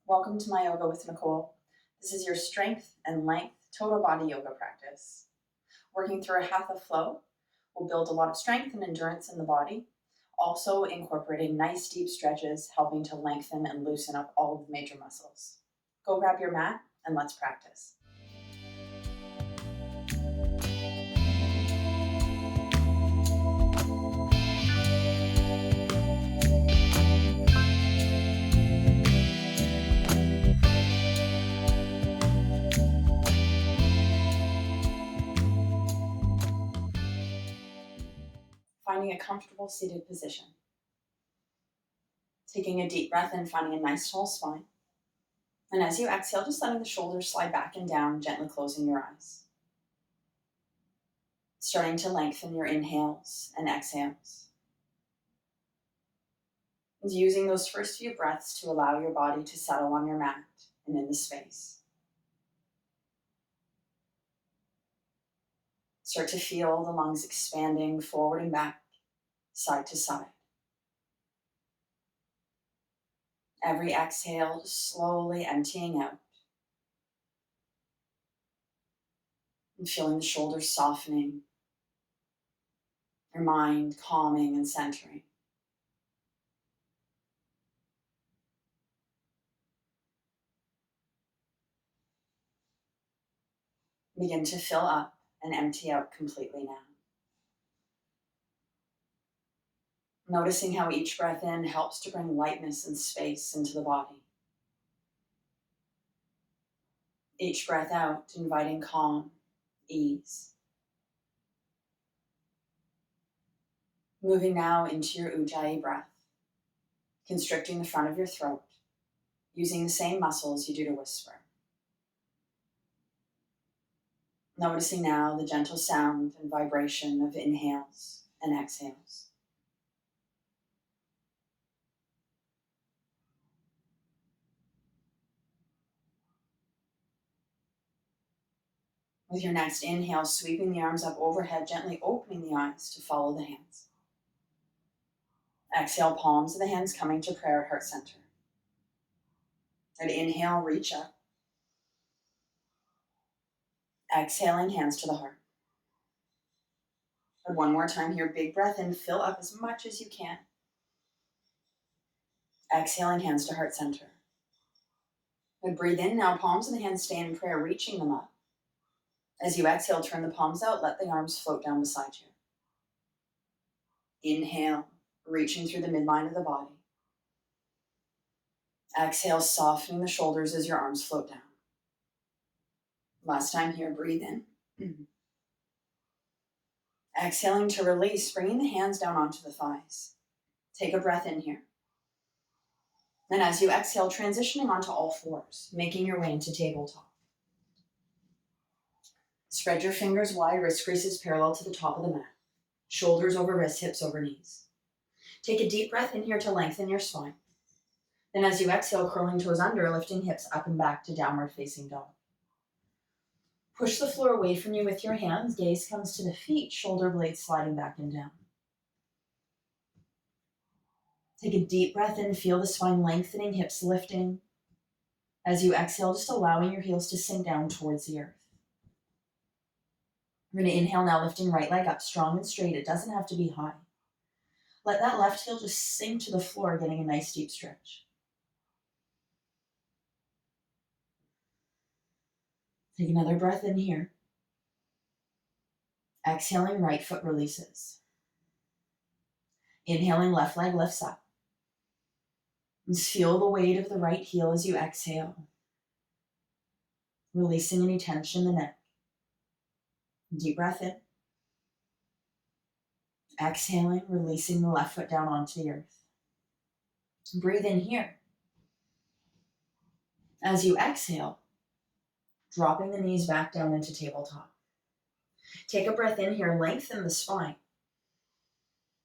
Welcome to my Yoga with Nicole. This is your strength and length total body yoga practice. Working through a Hatha flow will build a lot of strength and endurance in the body, also incorporating nice deep stretches, helping to lengthen and loosen up all of the major muscles. Go grab your mat and let's practice. Finding a comfortable seated position. Taking a deep breath in, finding a nice tall spine. And as you exhale, just letting the shoulders slide back and down, gently closing your eyes. Starting to lengthen your inhales and exhales. And using those first few breaths to allow your body to settle on your mat and in the space. Start to feel the lungs expanding forward and back, side to side. Every exhale, just slowly emptying out. And feeling the shoulders softening, your mind calming and centering. Begin to fill up and empty out completely now. Noticing how each breath in helps to bring lightness and space into the body. Each breath out, inviting calm, ease. Moving now into your Ujjayi breath, constricting the front of your throat, using the same muscles you do to whisper. Noticing now the gentle sound and vibration of inhales and exhales. With your next inhale, sweeping the arms up overhead, gently opening the eyes to follow the hands. Exhale, palms of the hands coming to prayer at heart center. And inhale, reach up. Exhaling, hands to the heart. And one more time here, big breath in, fill up as much as you can. Exhaling, hands to heart center. And breathe in now, palms of the hands stay in prayer, reaching them up. As you exhale, turn the palms out, let the arms float down beside you. Inhale, reaching through the midline of the body. Exhale, softening the shoulders as your arms float down. Last time here, breathe in. Exhaling to release, bringing the hands down onto the thighs. Take a breath in here. And as you exhale, transitioning onto all fours, making your way into tabletop. Spread your fingers wide, wrist creases parallel to the top of the mat. Shoulders over wrists, hips over knees. Take a deep breath in here to lengthen your spine. Then as you exhale, curling toes under, lifting hips up and back to downward facing dog. Push the floor away from you with your hands. Gaze comes to the feet, shoulder blades sliding back and down. Take a deep breath in, feel the spine lengthening, hips lifting. As you exhale, just allowing your heels to sink down towards the earth. We're going to inhale now, lifting right leg up, strong and straight. It doesn't have to be high. Let that left heel just sink to the floor, getting a nice deep stretch. Take another breath in here. Exhaling, right foot releases. Inhaling, left leg lifts up. Just feel the weight of the right heel as you exhale. Releasing any tension in the neck. Deep breath in. Exhaling, releasing the left foot down onto the earth. Breathe in here. As you exhale, dropping the knees back down into tabletop. Take a breath in here, lengthen the spine.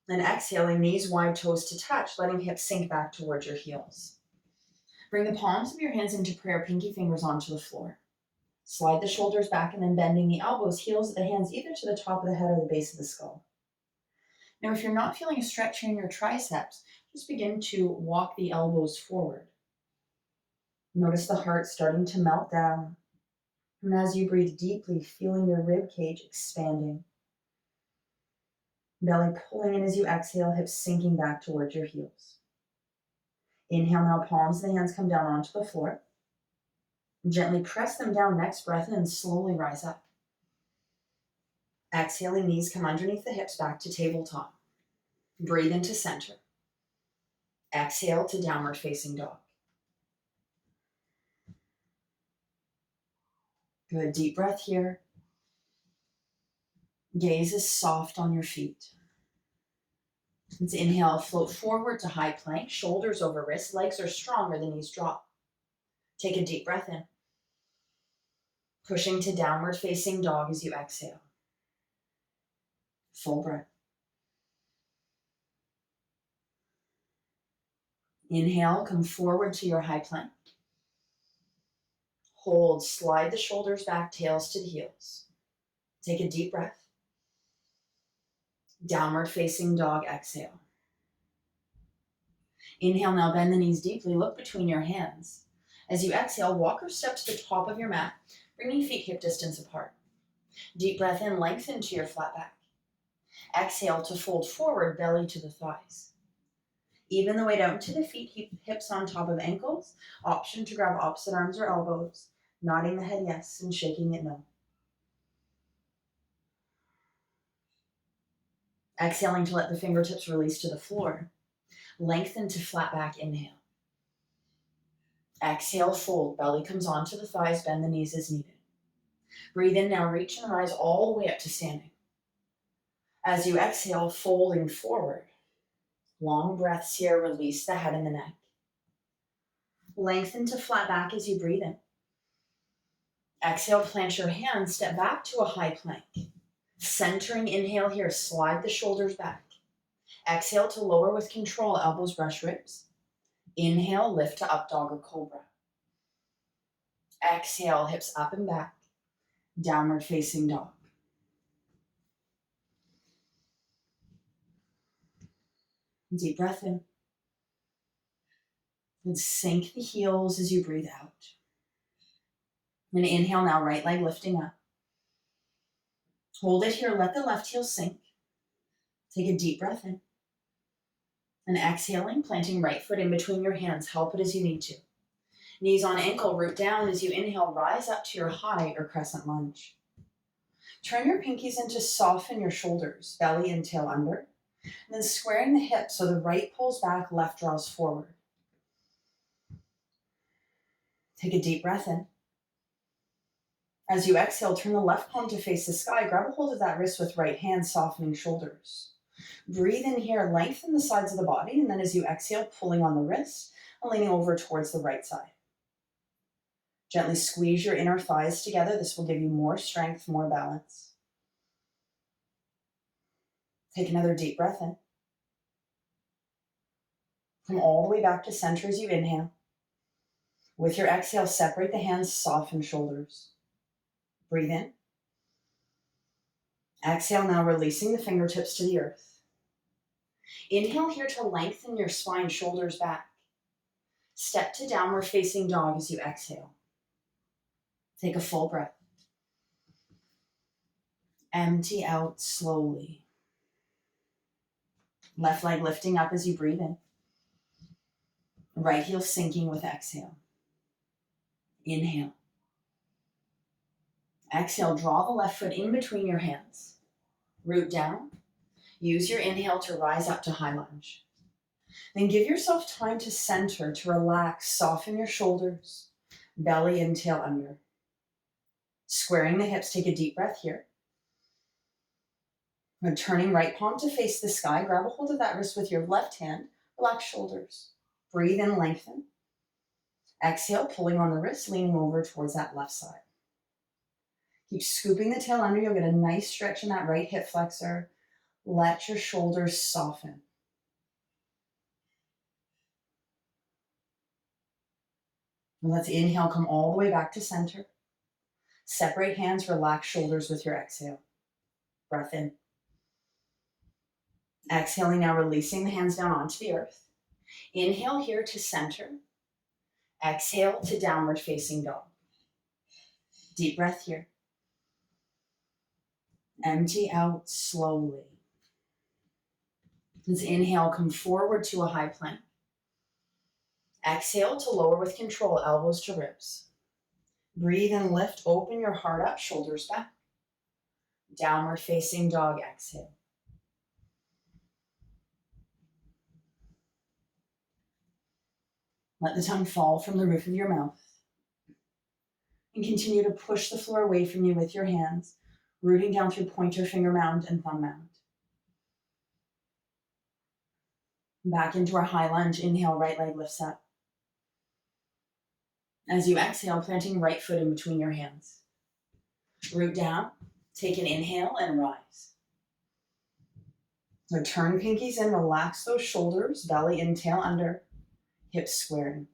Then exhaling, knees wide, toes to touch, letting hips sink back towards your heels. Bring the palms of your hands into prayer, pinky fingers onto the floor. Slide the shoulders back and then bending the elbows, heels of the hands either to the top of the head or the base of the skull. Now, if you're not feeling a stretch here in your triceps, just begin to walk the elbows forward. Notice the heart starting to melt down. And as you breathe deeply, feeling your rib cage expanding. Belly pulling in as you exhale, hips sinking back towards your heels. Inhale now, palms of the hands come down onto the floor. Gently press them down, next breath in, and slowly rise up. Exhaling, knees come underneath the hips, back to tabletop. Breathe into center. Exhale to downward facing dog. Good, deep breath here. Gaze is soft on your feet. Let's inhale, float forward to high plank, shoulders over wrists, legs are strong or the knees drop. Take a deep breath in. Pushing to downward facing dog as you exhale. Full breath. Inhale, come forward to your high plank. Hold, slide the shoulders back, tails to the heels. Take a deep breath. Downward facing dog, exhale. Inhale, now bend the knees deeply, look between your hands. As you exhale, walk or step to the top of your mat, bringing feet hip distance apart. Deep breath in, lengthen to your flat back. Exhale to fold forward, belly to the thighs. Even the weight out to the feet, hips on top of ankles. Option to grab opposite arms or elbows, nodding the head yes and shaking it no. Exhaling to let the fingertips release to the floor. Lengthen to flat back, inhale. Exhale, fold, belly comes onto the thighs, bend the knees as needed. Breathe in now, reach and rise all the way up to standing. As you exhale, folding forward. Long breaths here, release the head and the neck. Lengthen to flat back as you breathe in. Exhale, plant your hands, step back to a high plank. Centering, inhale here, slide the shoulders back. Exhale to lower with control, elbows brush ribs. Inhale, lift to up dog or cobra. Exhale, hips up and back, downward facing dog. Deep breath in. And sink the heels as you breathe out. And inhale now, right leg lifting up. Hold it here, let the left heel sink. Take a deep breath in. And exhaling, planting right foot in between your hands. Help it as you need to. Knees on ankle, root down as you inhale, rise up to your high or crescent lunge. Turn your pinkies in to soften your shoulders, belly and tail under. And then squaring the hips so the right pulls back, left draws forward. Take a deep breath in. As you exhale, turn the left palm to face the sky. Grab a hold of that wrist with right hand, softening shoulders. Breathe in here, lengthen the sides of the body, and then as you exhale, pulling on the wrist and leaning over towards the right side. Gently squeeze your inner thighs together. This will give you more strength, more balance. Take another deep breath in. Come all the way back to center as you inhale. With your exhale, separate the hands, soften shoulders. Breathe in. Exhale now, releasing the fingertips to the earth. Inhale here to lengthen your spine, shoulders back. Step to downward facing dog as you exhale. Take a full breath. Empty out slowly. Left leg lifting up as you breathe in. Right heel sinking with exhale. Inhale. Exhale, draw the left foot in between your hands. Root down. Use your inhale to rise up to high lunge. Then give yourself time to center, to relax, soften your shoulders, belly and tail under. Squaring the hips, take a deep breath here. And turning right palm to face the sky, grab a hold of that wrist with your left hand, relax shoulders. Breathe in, lengthen. Exhale, pulling on the wrist, leaning over towards that left side. Keep scooping the tail under. You'll get a nice stretch in that right hip flexor. Let your shoulders soften. And let's inhale, come all the way back to center. Separate hands, relax shoulders with your exhale. Breath in. Exhaling now, releasing the hands down onto the earth. Inhale here to center. Exhale to downward facing dog. Deep breath here. Empty out slowly. Let's inhale, come forward to a high plank. Exhale to lower with control, elbows to ribs. Breathe and lift, open your heart up, shoulders back. Downward facing dog, exhale. Let the tongue fall from the roof of your mouth. And continue to push the floor away from you with your hands, rooting down through pointer finger mound and thumb mound. Back into our high lunge, inhale, right leg lifts up. As you exhale, planting right foot in between your hands. Root down, take an inhale and rise. So turn pinkies in, relax those shoulders, belly in, tail under, hips squared.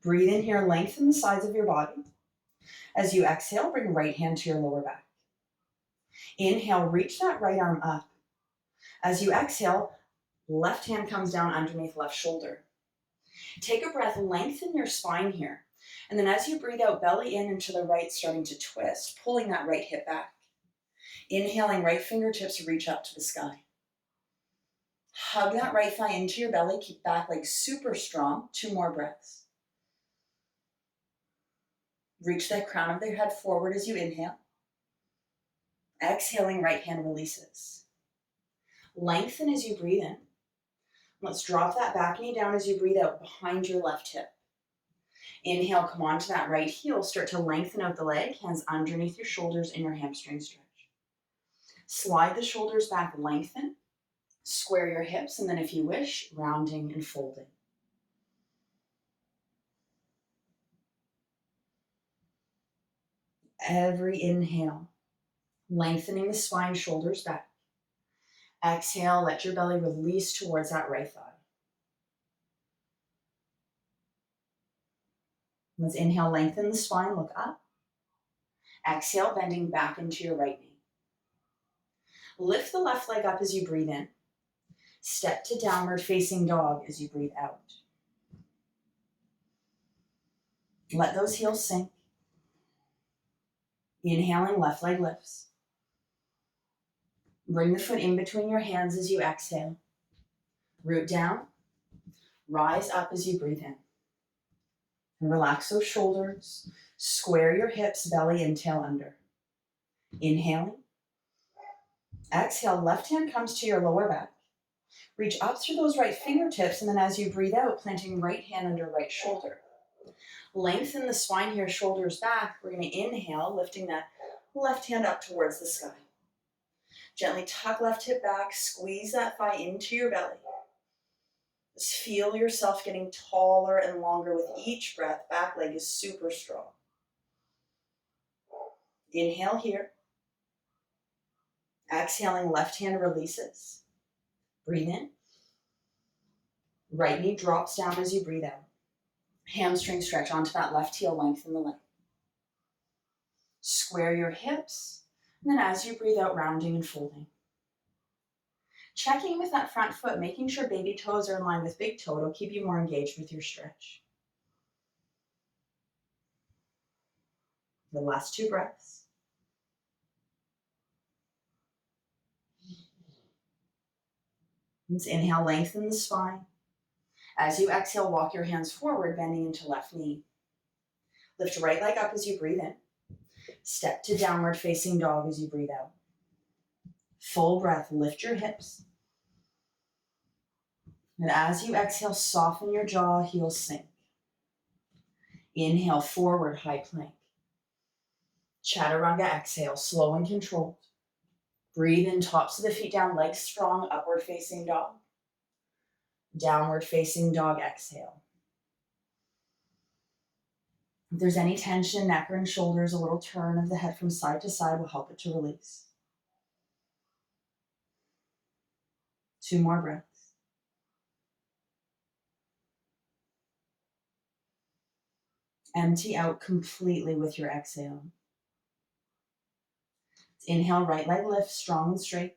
Breathe in here, lengthen the sides of your body. As you exhale, bring right hand to your lower back. Inhale, reach that right arm up. As you exhale, left hand comes down underneath left shoulder. Take a breath, lengthen your spine here. And then as you breathe out, belly in and to the right, starting to twist, pulling that right hip back. Inhaling, right fingertips reach up to the sky. Hug that right thigh into your belly, keep back leg super strong. 2 more breaths. Reach that crown of the head forward as you inhale. Exhaling, right hand releases. Lengthen as you breathe in. Let's drop that back knee down as you breathe out behind your left hip. Inhale, come onto that right heel. Start to lengthen out the leg, hands underneath your shoulders and your hamstring stretch. Slide the shoulders back, lengthen. Square your hips, and then if you wish, rounding and folding. Every inhale, lengthening the spine, shoulders back. Exhale, let your belly release towards that right thigh. Let's inhale, lengthen the spine, look up. Exhale, bending back into your right knee. Lift the left leg up as you breathe in. Step to downward facing dog as you breathe out. Let those heels sink. Inhaling, left leg lifts. Bring the foot in between your hands as you exhale. Root down. Rise up as you breathe in. And relax those shoulders. Square your hips, belly and tail under. Inhaling. Exhale, left hand comes to your lower back. Reach up through those right fingertips, and then as you breathe out, planting right hand under right shoulder. Lengthen the spine here, shoulders back. We're going to inhale, lifting that left hand up towards the sky. Gently tuck left hip back, squeeze that thigh into your belly. Just feel yourself getting taller and longer with each breath. Back leg is super strong. Inhale here. Exhaling, left hand releases. Breathe in. Right knee drops down as you breathe out. Hamstring stretch onto that left heel, lengthen the leg. Square your hips, and then as you breathe out, rounding and folding. Checking with that front foot, making sure baby toes are in line with big toe. It'll keep you more engaged with your stretch. The last 2 breaths. Let's inhale, lengthen the spine. As you exhale, walk your hands forward, bending into left knee. Lift right leg up as you breathe in. Step to downward facing dog as you breathe out. Full breath, lift your hips. And as you exhale, soften your jaw, heels sink. Inhale, forward, high plank. Chaturanga, exhale, slow and controlled. Breathe in, tops of the feet down, legs strong, upward facing dog. Downward facing dog, exhale. If there's any tension, neck or in shoulders, a little turn of the head from side to side will help it to release. 2 more breaths. Empty out completely with your exhale. Inhale, right leg lifts, strong and straight.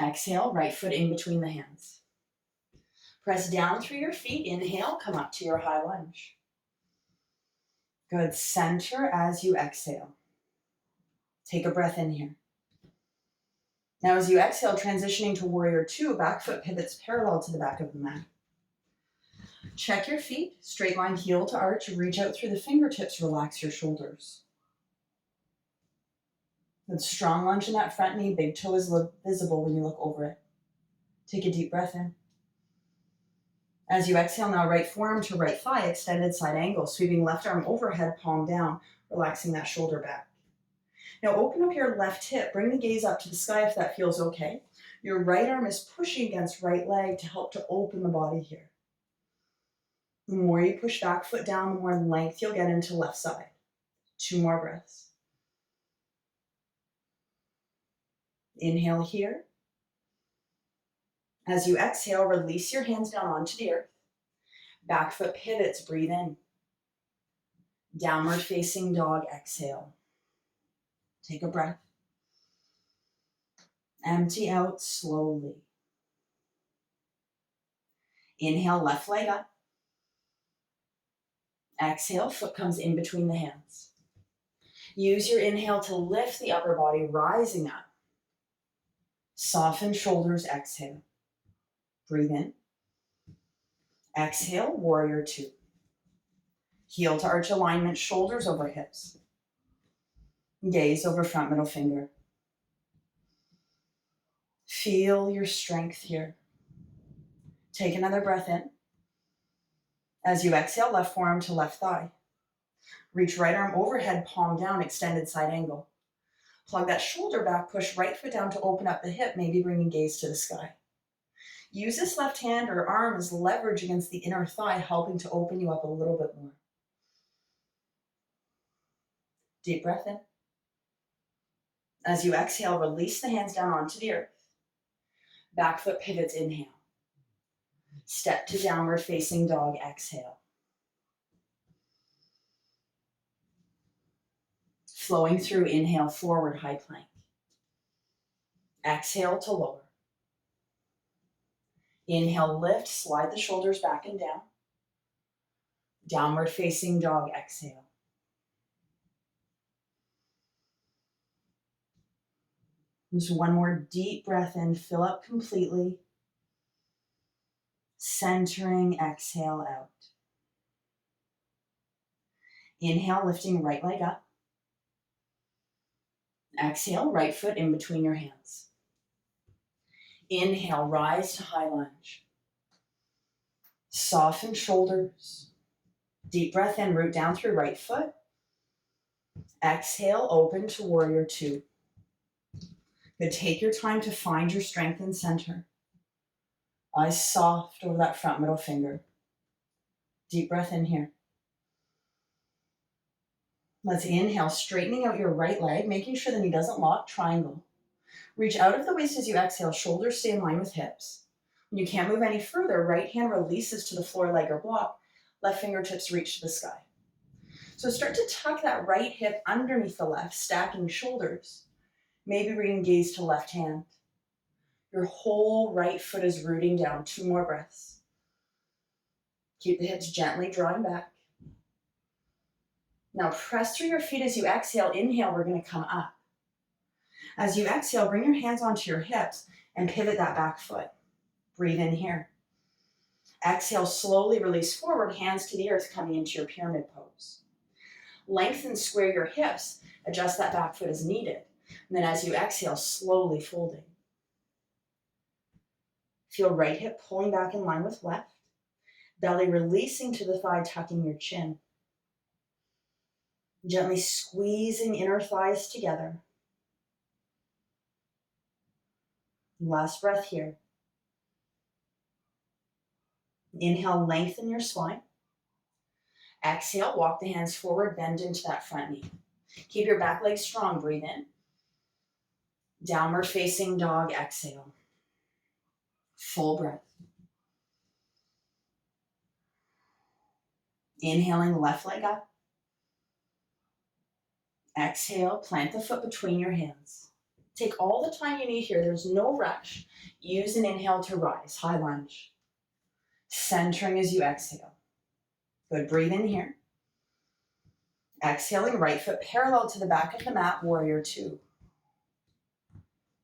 Exhale, right foot in between the hands. Press down through your feet. Inhale, come up to your high lunge. Good. Center as you exhale. Take a breath in here. Now as you exhale, transitioning to warrior two, back foot pivots parallel to the back of the mat. Check your feet, straight line heel to arch, reach out through the fingertips, relax your shoulders. Good. Strong lunge in that front knee, big toe is visible when you look over it. Take a deep breath in. As you exhale now, right forearm to right thigh, extended side angle, sweeping left arm overhead, palm down, relaxing that shoulder back. Now open up your left hip, bring the gaze up to the sky if that feels okay. Your right arm is pushing against right leg to help to open the body here. The more you push back foot down, the more length you'll get into left side. 2 more breaths. Inhale here. As you exhale, release your hands down onto the earth. Back foot pivots, breathe in. Downward facing dog, exhale. Take a breath. Empty out slowly. Inhale, left leg up. Exhale, foot comes in between the hands. Use your inhale to lift the upper body, rising up. Soften shoulders, exhale. Breathe in. Exhale, warrior two. Heel to arch alignment, shoulders over hips. Gaze over front middle finger. Feel your strength here. Take another breath in. As you exhale, left forearm to left thigh. Reach right arm overhead, palm down, extended side angle. Plug that shoulder back, push right foot down to open up the hip, maybe bringing gaze to the sky. Use this left hand or arm as leverage against the inner thigh, helping to open you up a little bit more. Deep breath in. As you exhale, release the hands down onto the earth. Back foot pivots, inhale. Step to downward facing dog, exhale. Flowing through, inhale, forward high plank. Exhale to lower. Inhale, lift, slide the shoulders back and down. Downward facing dog, exhale. Just one more deep breath in, fill up completely. Centering, exhale out. Inhale, lifting right leg up. Exhale, right foot in between your hands. Inhale, rise to high lunge. Soften shoulders. Deep breath in, root down through right foot. Exhale, open to warrior two. Good, take your time to find your strength and center. Eyes soft over that front middle finger. Deep breath in here. Let's inhale, straightening out your right leg, making sure the knee doesn't lock, triangle. Reach out of the waist as you exhale, shoulders stay in line with hips. When you can't move any further, right hand releases to the floor, leg or block, left fingertips reach to the sky. So start to tuck that right hip underneath the left, stacking shoulders. Maybe bringing gaze to left hand. Your whole right foot is rooting down. 2 more breaths. Keep the hips gently drawing back. Now press through your feet as you exhale. Inhale, we're going to come up. As you exhale, bring your hands onto your hips and pivot that back foot. Breathe in here. Exhale, slowly release forward, hands to the earth, coming into your pyramid pose. Lengthen, square your hips. Adjust that back foot as needed. And then as you exhale, slowly folding. Feel right hip pulling back in line with left. Belly releasing to the thigh, tucking your chin. Gently squeezing inner thighs together. Last breath here. Inhale, lengthen your spine. Exhale, walk the hands forward, bend into that front knee. Keep your back leg strong, breathe in. Downward facing dog, exhale. Full breath. Inhaling, left leg up. Exhale, plant the foot between your hands. Take all the time you need here. There's no rush. Use an inhale to rise, high lunge. Centering as you exhale. Good, breathe in here. Exhaling, right foot parallel to the back of the mat, warrior two.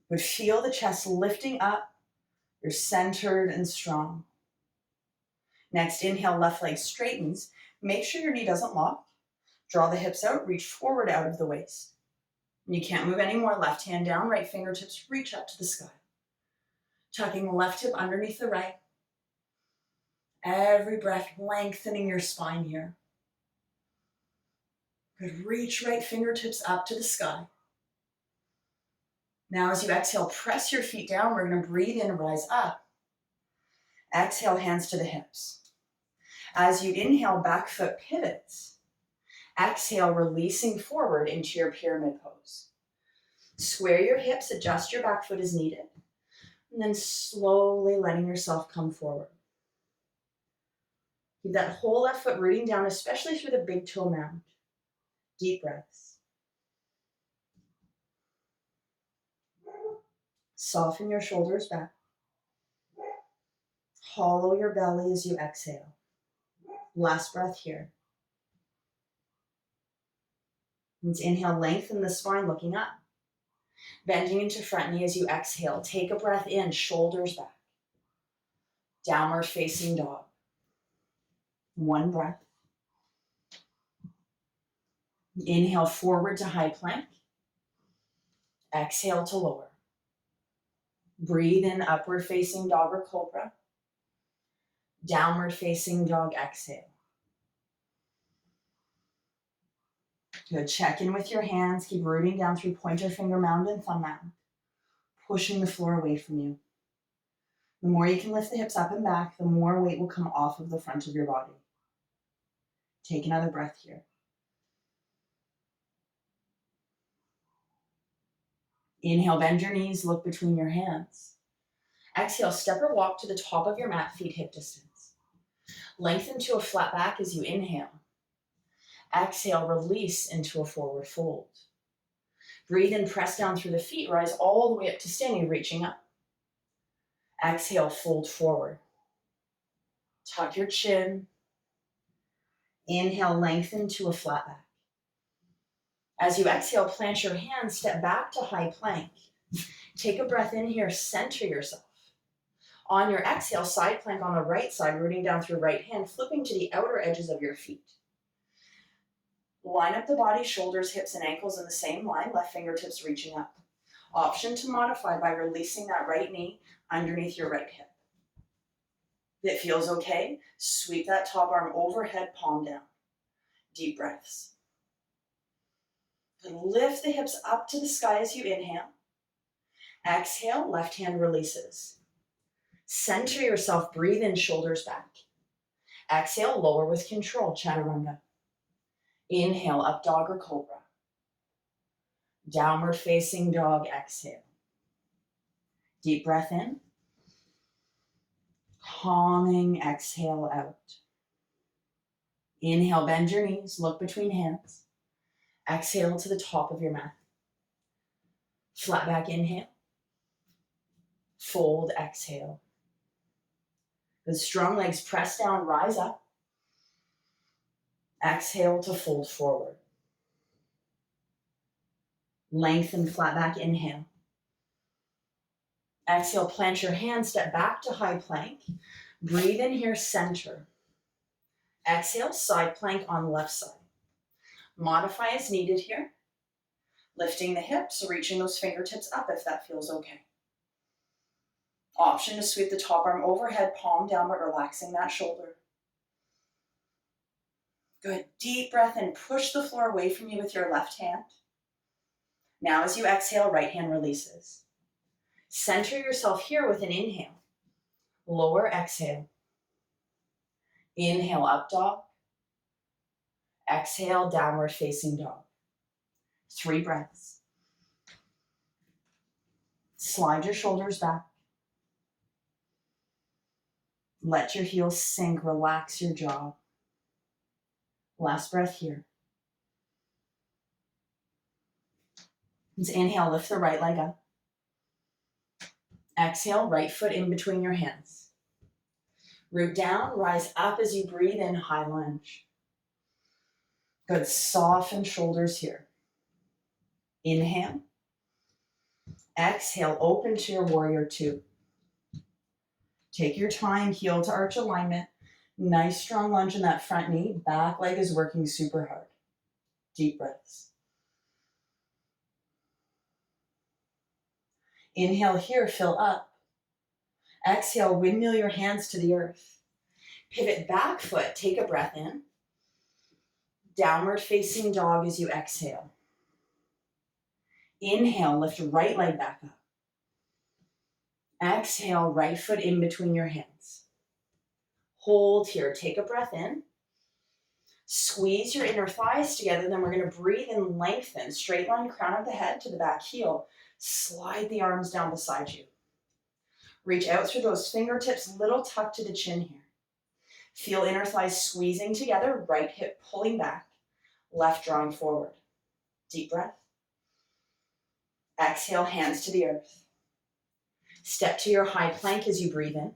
Good, feel the chest lifting up. You're centered and strong. Next, inhale, left leg straightens. Make sure your knee doesn't lock. Draw the hips out, reach forward out of the waist. When you can't move anymore, left hand down, right fingertips reach up to the sky. Tucking the left hip underneath the right. Every breath lengthening your spine here. Good, reach right fingertips up to the sky. Now as you exhale, press your feet down. We're going to breathe in, rise up. Exhale, hands to the hips. As you inhale, back foot pivots. Exhale, releasing forward into your pyramid pose. Square your hips, adjust your back foot as needed, and then slowly letting yourself come forward. Keep that whole left foot rooting down, especially through the big toe mound. Deep breaths. Soften your shoulders back. Hollow your belly as you exhale. Last breath here. Let's inhale, lengthen the spine, looking up. Bending into front knee as you exhale. Take a breath in, shoulders back. Downward facing dog. One breath. Inhale, forward to high plank. Exhale to lower. Breathe in, upward facing dog or cobra. Downward facing dog, exhale. Good, check in with your hands. Keep rooting down through pointer finger mound and thumb mound. Pushing the floor away from you. The more you can lift the hips up and back, the more weight will come off of the front of your body. Take another breath here. Inhale, bend your knees, look between your hands. Exhale, step or walk to the top of your mat, feet hip distance. Lengthen to a flat back as you inhale. Exhale, release into a forward fold. Breathe in, press down through the feet, rise all the way up to standing, reaching up. Exhale, fold forward. Tuck your chin. Inhale, lengthen to a flat back. As you exhale, plant your hands, step back to high plank. Take a breath in here, center yourself. On your exhale, side plank on the right side, rooting down through right hand, flipping to the outer edges of your feet. Line up the body, shoulders, hips, and ankles in the same line, left fingertips reaching up. Option to modify by releasing that right knee underneath your right hip. If it feels okay, sweep that top arm overhead, palm down. Deep breaths. Lift the hips up to the sky as you inhale. Exhale, left hand releases. Center yourself, breathe in, shoulders back. Exhale, lower with control, chaturanga. Inhale, up dog or cobra. Downward facing dog, exhale. Deep breath in. Calming exhale out. Inhale, bend your knees, look between hands. Exhale to the top of your mat. Flat back inhale. Fold, exhale. With strong legs, press down, rise up. Exhale to fold forward. Lengthen, flat back, inhale. Exhale, plant your hands, step back to high plank. Breathe in here, center. Exhale, side plank on left side. Modify as needed here. Lifting the hips, reaching those fingertips up if that feels okay. Option to sweep the top arm overhead, palm down, but relaxing that shoulder. Good, deep breath in, push the floor away from you with your left hand. Now as you exhale, right hand releases. Center yourself here with an inhale. Lower exhale. Inhale, up dog. Exhale, downward facing dog. 3 breaths. Slide your shoulders back. Let your heels sink, relax your jaw. Last breath here. Let's inhale, lift the right leg up. Exhale, right foot in between your hands. Root down, rise up as you breathe in, high lunge. Good, soften shoulders here. Inhale. Exhale, open to your warrior two. Take your time, heel to arch alignment. Nice strong lunge in that front knee. Back leg is working super hard. Deep breaths. Inhale here, fill up. Exhale, windmill your hands to the earth. Pivot back foot, take a breath in. Downward facing dog as you exhale. Inhale, lift right leg back up. Exhale, right foot in between your hands. Hold here, take a breath in. Squeeze your inner thighs together, then we're going to breathe and lengthen. Straight line crown of the head to the back heel. Slide the arms down beside you. Reach out through those fingertips, little tuck to the chin here. Feel inner thighs squeezing together, right hip pulling back, left drawing forward. Deep breath. Exhale, hands to the earth. Step to your high plank as you breathe in.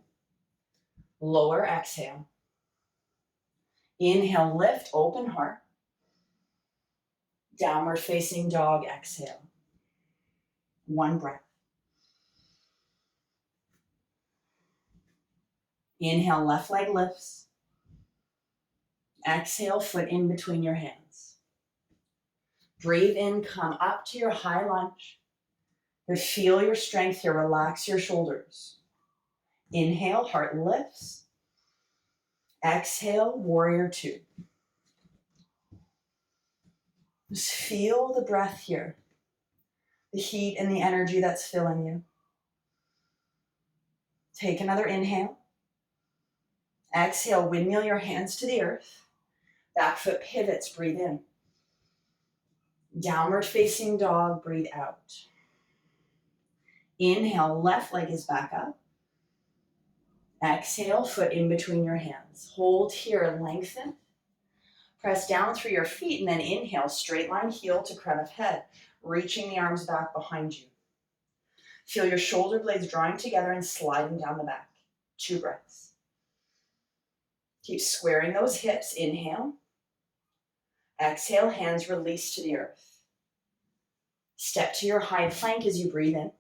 Lower, exhale. Inhale, lift, open heart. Downward facing dog, exhale. One breath. Inhale, left leg lifts. Exhale, foot in between your hands. Breathe in, come up to your high lunge. But feel your strength here, relax your shoulders. Inhale, heart lifts. Exhale, warrior two. Just feel the breath here, the heat and the energy that's filling you. Take another inhale. Exhale, windmill your hands to the earth. Back foot pivots, breathe in. Downward facing dog, breathe out. Inhale, left leg is back up. Exhale, foot in between your hands. Hold here, lengthen. Press down through your feet and then inhale, straight line heel to crown of head, reaching the arms back behind you. Feel your shoulder blades drawing together and sliding down the back. 2 breaths. Keep squaring those hips. Inhale. Exhale, hands release to the earth. Step to your high plank as you breathe in.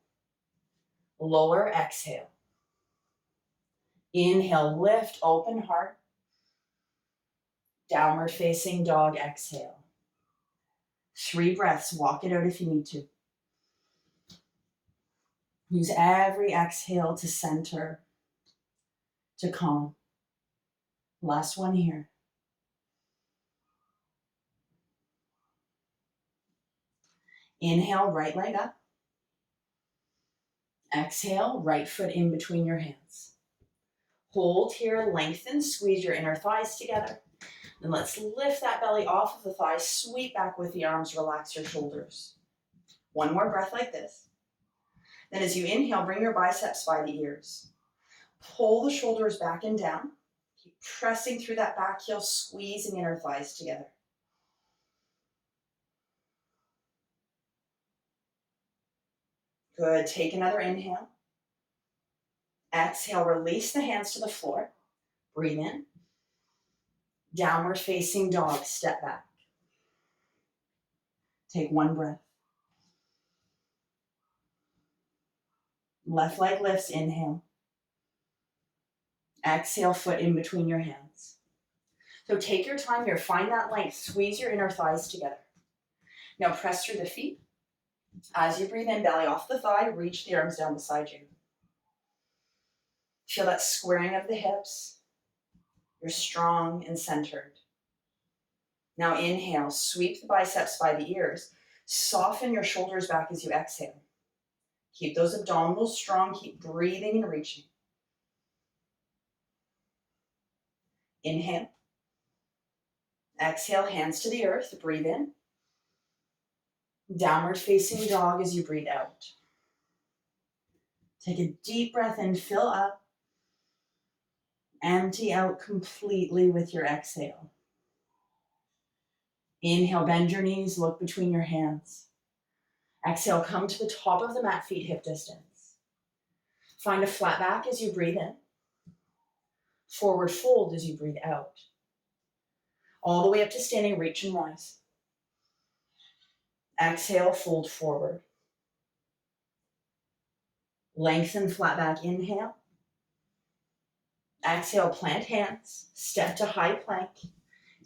Lower, exhale. Inhale, lift, open heart. Downward facing dog, exhale. 3 breaths, walk it out if you need to. Use every exhale to center, to calm. Last one here. Inhale, right leg up. Exhale, right foot in between your hands. Hold here, lengthen, squeeze your inner thighs together. And let's lift that belly off of the thighs, sweep back with the arms, relax your shoulders. 1 more breath like this. Then as you inhale, bring your biceps by the ears. Pull the shoulders back and down. Keep pressing through that back heel, squeezing inner thighs together. Good, take another inhale. Exhale, release the hands to the floor. Breathe in. Downward facing dog, step back. Take 1 breath. Left leg lifts, inhale. Exhale, foot in between your hands. So take your time here, find that length, squeeze your inner thighs together. Now press through the feet. As you breathe in, belly off the thigh, reach the arms down beside you. Feel that squaring of the hips. You're strong and centered. Now inhale, sweep the biceps by the ears. Soften your shoulders back as you exhale. Keep those abdominals strong, keep breathing and reaching. Inhale. Exhale, hands to the earth, breathe in. Downward facing dog as you breathe out. Take a deep breath in, fill up. Empty out completely with your exhale. Inhale, bend your knees, look between your hands. Exhale, come to the top of the mat, feet hip distance. Find a flat back as you breathe in. Forward fold as you breathe out. All the way up to standing, reach and rise. Exhale, fold forward. Lengthen, flat back, inhale. Exhale, plant hands, step to high plank.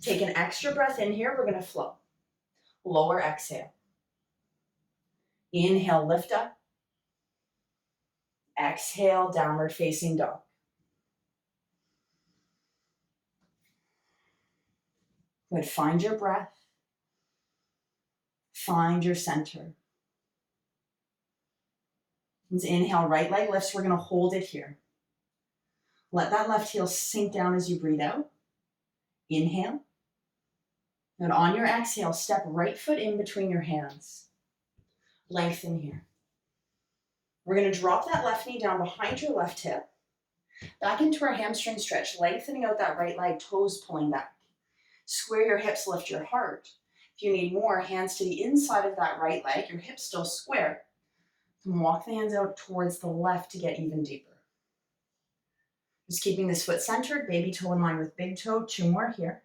Take an extra breath in here, we're gonna flow. Lower exhale. Inhale, lift up. Exhale, downward facing dog. Good, find your breath. Find your center. Let's inhale, right leg lifts, we're gonna hold it here. Let that left heel sink down as you breathe out. Inhale. And on your exhale, step right foot in between your hands. Lengthen here. We're gonna drop that left knee down behind your left hip. Back into our hamstring stretch, lengthening out that right leg, toes pulling back. Square your hips, lift your heart. If you need more, hands to the inside of that right leg, your hips still square. And walk the hands out towards the left to get even deeper. Just keeping this foot centered, baby toe in line with big toe, 2 more here.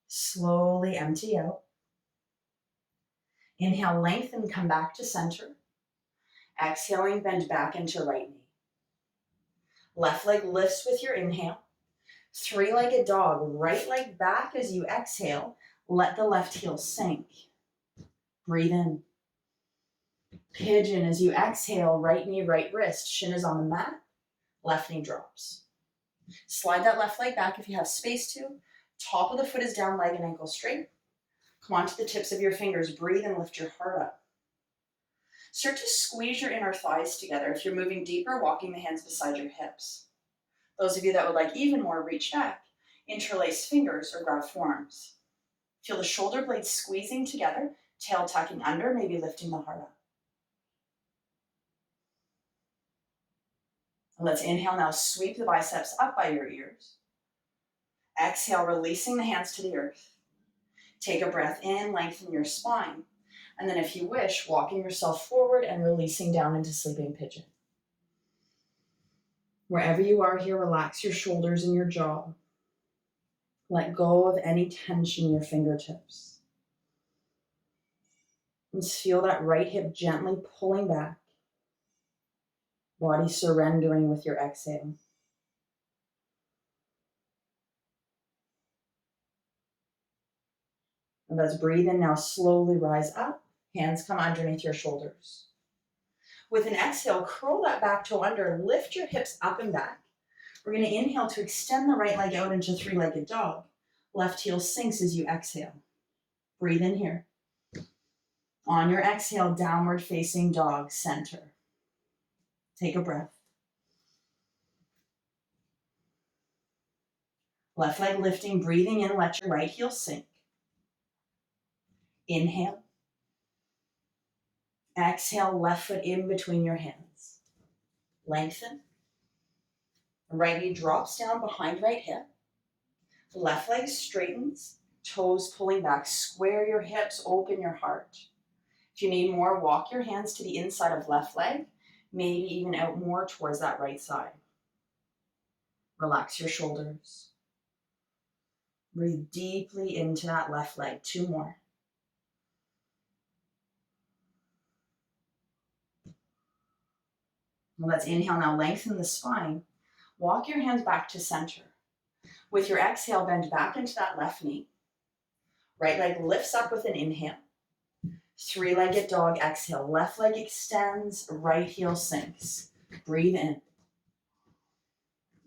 Slowly empty out. Inhale, lengthen, come back to center. Exhaling, bend back into right knee. Left leg lifts with your inhale. 3-legged dog, right leg back as you exhale. Let the left heel sink. Breathe in. Pigeon as you exhale, right knee, right wrist. Shin is on the mat, left knee drops. Slide that left leg back if you have space to. Top of the foot is down, leg and ankle straight. Come on to the tips of your fingers. Breathe and lift your heart up. Start to squeeze your inner thighs together. If you're moving deeper, walking the hands beside your hips. Those of you that would like even more, reach back. Interlace fingers or grab forearms. Feel the shoulder blades squeezing together, tail tucking under, maybe lifting the heart up. And let's inhale now, sweep the biceps up by your ears. Exhale, releasing the hands to the earth. Take a breath in, lengthen your spine. And then if you wish, walking yourself forward and releasing down into sleeping pigeon. Wherever you are here, relax your shoulders and your jaw. Let go of any tension in your fingertips. Just feel that right hip gently pulling back. Body surrendering with your exhale. And let's breathe in now, slowly rise up. Hands come underneath your shoulders. With an exhale, curl that back toe under, lift your hips up and back. We're going to inhale to extend the right leg out into 3-legged dog. Left heel sinks as you exhale. Breathe in here. On your exhale, downward facing dog, center. Take a breath. Left leg lifting, breathing in, let your right heel sink. Inhale. Exhale, left foot in between your hands. Lengthen. Right knee drops down behind right hip. Left leg straightens, toes pulling back. Square your hips, open your heart. If you need more, walk your hands to the inside of left leg, maybe even out more towards that right side. Relax your shoulders. Breathe deeply into that left leg. 2 more. Let's inhale now, lengthen the spine. Walk your hands back to center. With your exhale, bend back into that left knee. Right leg lifts up with an inhale. 3-legged dog, exhale. Left leg extends, right heel sinks. Breathe in.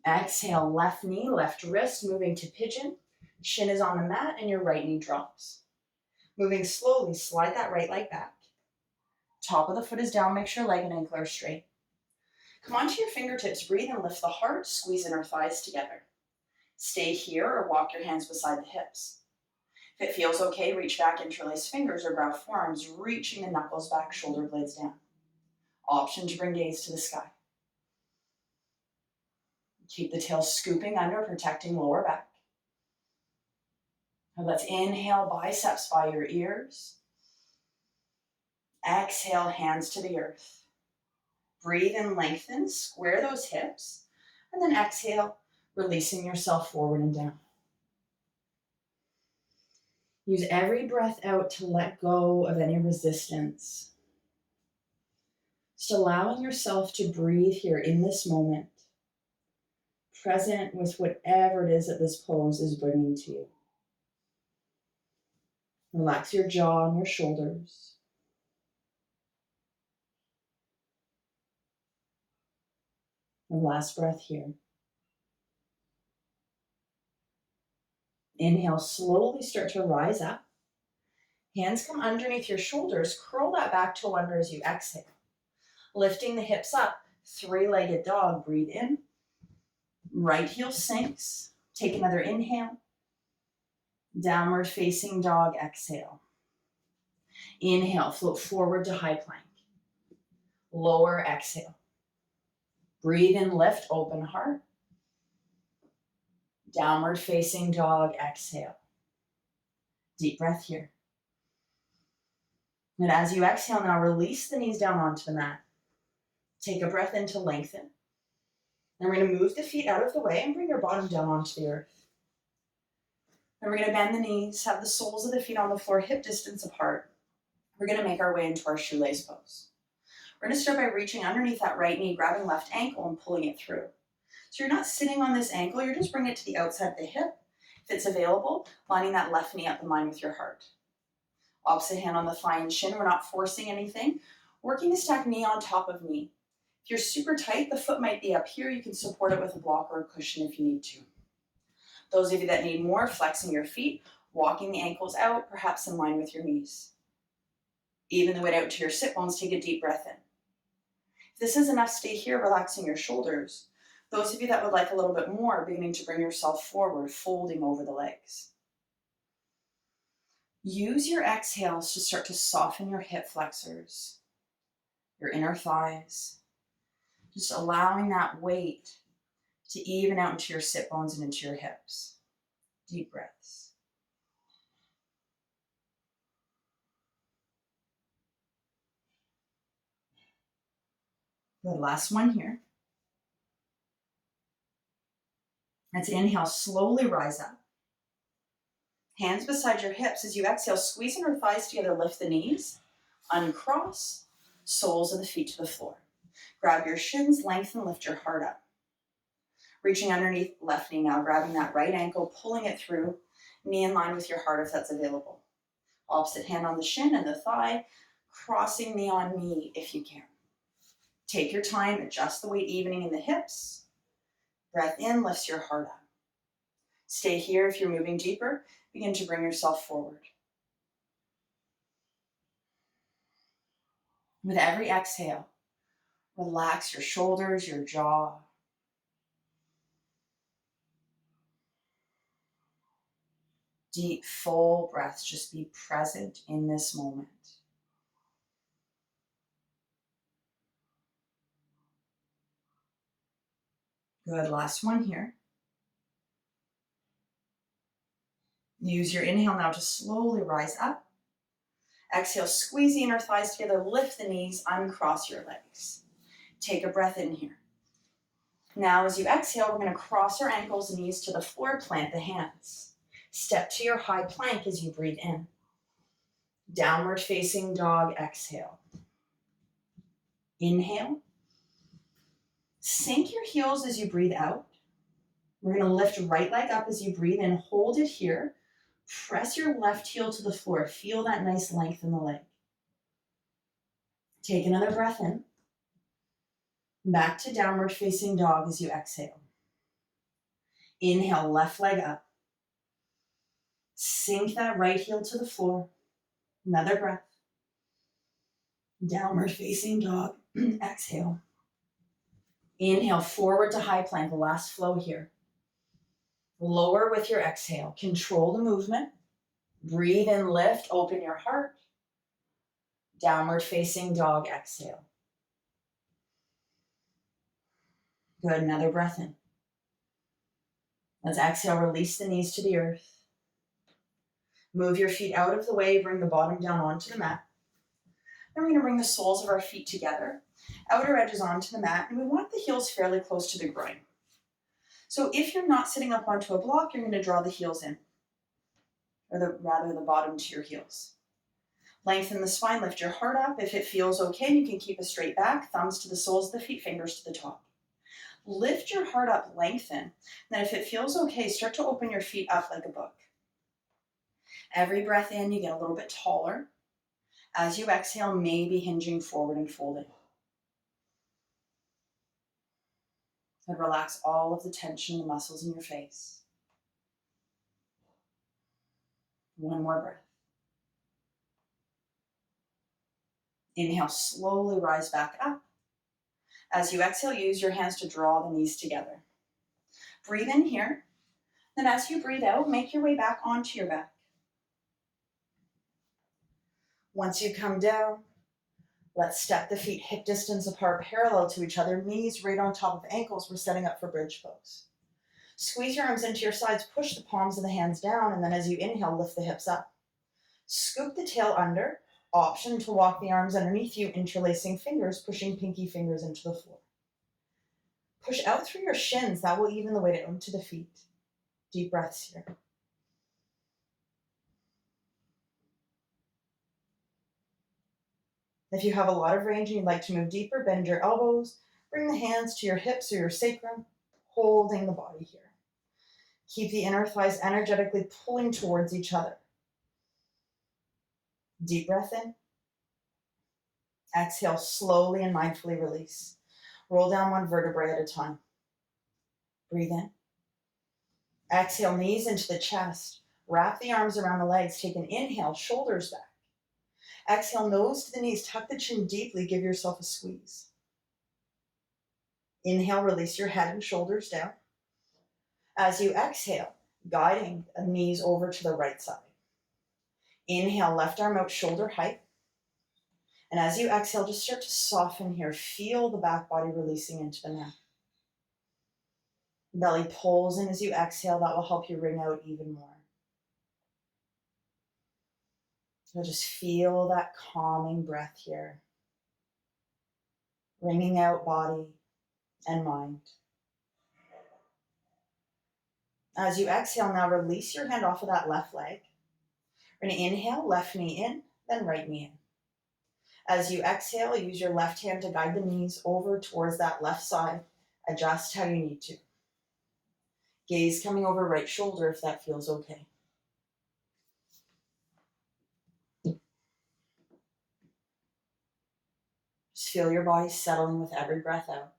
Exhale, left knee, left wrist, moving to pigeon. Shin is on the mat and your right knee drops. Moving slowly, slide that right leg back. Top of the foot is down, make sure leg and ankle are straight. Come onto your fingertips, breathe and lift the heart, squeeze inner thighs together. Stay here or walk your hands beside the hips. If it feels okay, reach back, interlace fingers or grab forearms, reaching the knuckles back, shoulder blades down. Option to bring gaze to the sky. Keep the tail scooping under, protecting lower back. Now let's inhale, biceps by your ears. Exhale, hands to the earth. Breathe in, lengthen, square those hips, and then exhale, releasing yourself forward and down. Use every breath out to let go of any resistance. Just allowing yourself to breathe here in this moment, present with whatever it is that this pose is bringing to you. Relax your jaw and your shoulders. The last breath here. Inhale, slowly start to rise up. Hands come underneath your shoulders. Curl that back toe under as you exhale. Lifting the hips up, three-legged dog. Breathe in. Right heel sinks. Take another inhale. Downward facing dog, exhale. Inhale, float forward to high plank. Lower, exhale. Breathe in, lift, open heart. Downward facing dog, exhale. Deep breath here. And as you exhale now, release the knees down onto the mat. Take a breath in to lengthen. And we're going to move the feet out of the way and bring your bottom down onto the earth. And we're going to bend the knees, have the soles of the feet on the floor hip distance apart. We're going to make our way into our shoelace pose. We're going to start by reaching underneath that right knee, grabbing left ankle and pulling it through. So you're not sitting on this ankle, you're just bringing it to the outside of the hip. If it's available, lining that left knee up in line with your heart. Opposite hand on the thigh and shin, we're not forcing anything. Working to stack knee on top of knee. If you're super tight, the foot might be up here. You can support it with a block or a cushion if you need to. Those of you that need more, flexing your feet, walking the ankles out, perhaps in line with your knees. Even the weight out to your sit bones, take a deep breath in. If this is enough, stay here, relaxing your shoulders. Those of you that would like a little bit more, beginning to bring yourself forward, folding over the legs. Use your exhales to start to soften your hip flexors, your inner thighs. Just allowing that weight to even out into your sit bones and into your hips. Deep breaths. Good, last one here. Let's inhale, slowly rise up. Hands beside your hips. As you exhale, squeeze your thighs together, lift the knees, uncross, soles of the feet to the floor. Grab your shins, lengthen, lift your heart up. Reaching underneath left knee now, grabbing that right ankle, pulling it through, knee in line with your heart if that's available. Opposite hand on the shin and the thigh, crossing knee on knee if you can. Take your time, adjust the weight evening in the hips. Breath in, lifts your heart up. Stay here if you're moving deeper. Begin to bring yourself forward. With every exhale, relax your shoulders, your jaw. Deep, full breaths. Just be present in this moment. Good, last one here. Use your inhale now to slowly rise up. Exhale, squeeze the inner thighs together, lift the knees, uncross your legs. Take a breath in here. Now as you exhale, we're going to cross our ankles, knees to the floor, plant the hands. Step to your high plank as you breathe in. Downward facing dog, exhale. Inhale. Sink your heels as you breathe out. We're going to lift right leg up as you breathe in. Hold it here. Press your left heel to the floor. Feel that nice length in the leg. Take another breath in. Back to downward facing dog as you exhale. Inhale, left leg up. Sink that right heel to the floor. Another breath. Downward facing dog. Exhale. Inhale, forward to high plank. Last flow here. Lower with your exhale. Control the movement. Breathe in, lift, open your heart. Downward facing dog, exhale. Good, another breath in. Let's exhale, release the knees to the earth. Move your feet out of the way, bring the bottom down onto the mat. Then we're going to bring the soles of our feet together. Outer edges onto the mat, and we want the heels fairly close to the groin. So if you're not sitting up onto a block, you're going to draw the heels in, or the bottom to your heels. Lengthen the spine, lift your heart up. If it feels okay, you can keep a straight back, thumbs to the soles of the feet, fingers to the top. Lift your heart up, lengthen. Then if it feels okay, start to open your feet up like a book. Every breath in, you get a little bit taller. As you exhale, maybe hinging forward and folding. And relax all of the tension in the muscles in your face. One more breath. Inhale, slowly rise back up. As you exhale, use your hands to draw the knees together. Breathe in here. Then as you breathe out, make your way back onto your back. Once you come down, let's step the feet hip distance apart, parallel to each other, knees right on top of ankles. We're setting up for bridge pose. Squeeze your arms into your sides, push the palms of the hands down, and then as you inhale, lift the hips up. Scoop the tail under. Option to walk the arms underneath you, interlacing fingers, pushing pinky fingers into the floor. Push out through your shins. That will even the weight out to the feet. Deep breaths here. If you have a lot of range and you'd like to move deeper, bend your elbows. Bring the hands to your hips or your sacrum, holding the body here. Keep the inner thighs energetically pulling towards each other. Deep breath in. Exhale slowly and mindfully release. Roll down one vertebrae at a time. Breathe in. Exhale, knees into the chest. Wrap the arms around the legs. Take an inhale, shoulders back. Exhale, nose to the knees. Tuck the chin deeply. Give yourself a squeeze. Inhale, release your head and shoulders down. As you exhale, guiding the knees over to the right side. Inhale, left arm out, shoulder height. And as you exhale, just start to soften here. Feel the back body releasing into the mat. Belly pulls in as you exhale. That will help you wring out even more. So just feel that calming breath here. Wringing out body and mind. As you exhale, now release your hand off of that left leg. We're going to inhale, left knee in, then right knee in. As you exhale, use your left hand to guide the knees over towards that left side. Adjust how you need to. Gaze coming over right shoulder if that feels okay. Just feel your body settling with every breath out.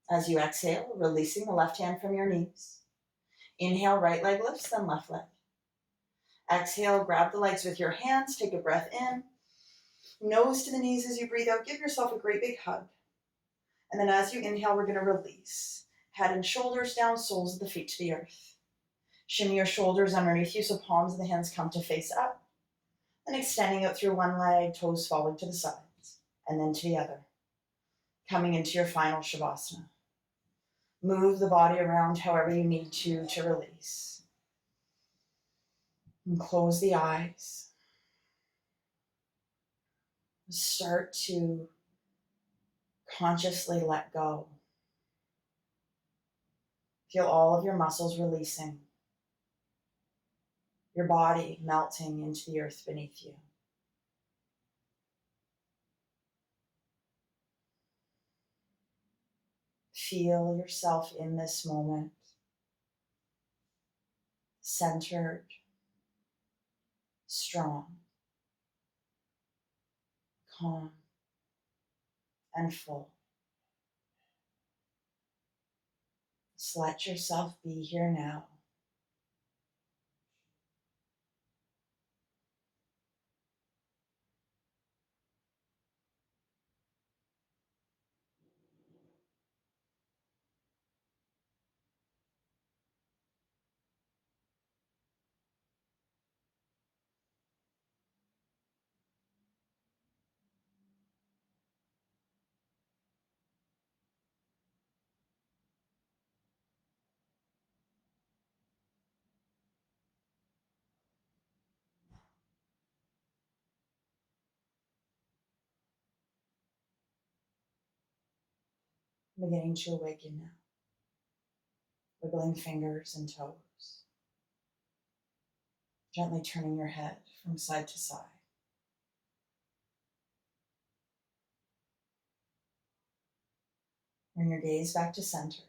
As you exhale, releasing the left hand from your knees. Inhale, right leg lifts, then left leg. Exhale, grab the legs with your hands, take a breath in. Nose to the knees as you breathe out. Give yourself a great big hug. And then as you inhale, we're going to release. Head and shoulders down, soles of the feet to the earth. Shimmy your shoulders underneath you so palms of the hands come to face up. And extending out through one leg, toes falling to the sides. And then to the other. Coming into your final Shavasana. Move the body around however you need to release. And close the eyes. Start to consciously let go. Feel all of your muscles releasing. Your body melting into the earth beneath you. Feel yourself in this moment, centered, strong, calm, and full. Just let yourself be here now. Beginning to awaken now. Wiggling fingers and toes. Gently turning your head from side to side. Bring your gaze back to center.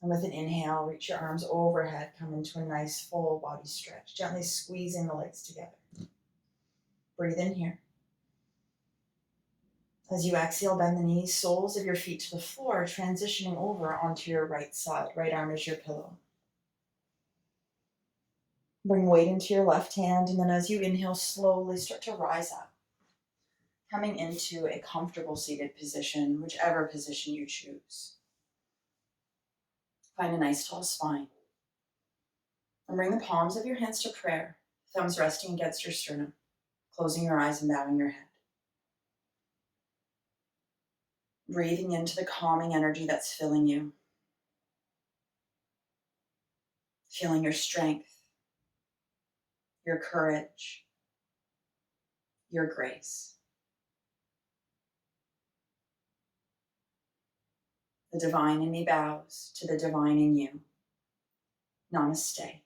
And with an inhale, reach your arms overhead, come into a nice full body stretch, gently squeezing the legs together. Breathe in here. As you exhale, bend the knees, soles of your feet to the floor, transitioning over onto your right side. Right arm is your pillow. Bring weight into your left hand, and then as you inhale, slowly start to rise up, coming into a comfortable seated position, whichever position you choose. Find a nice tall spine. And bring the palms of your hands to prayer, thumbs resting against your sternum, closing your eyes and bowing your head. Breathing into the calming energy that's filling you. Feeling your strength, your courage, your grace. The divine in me bows to the divine in you. Namaste.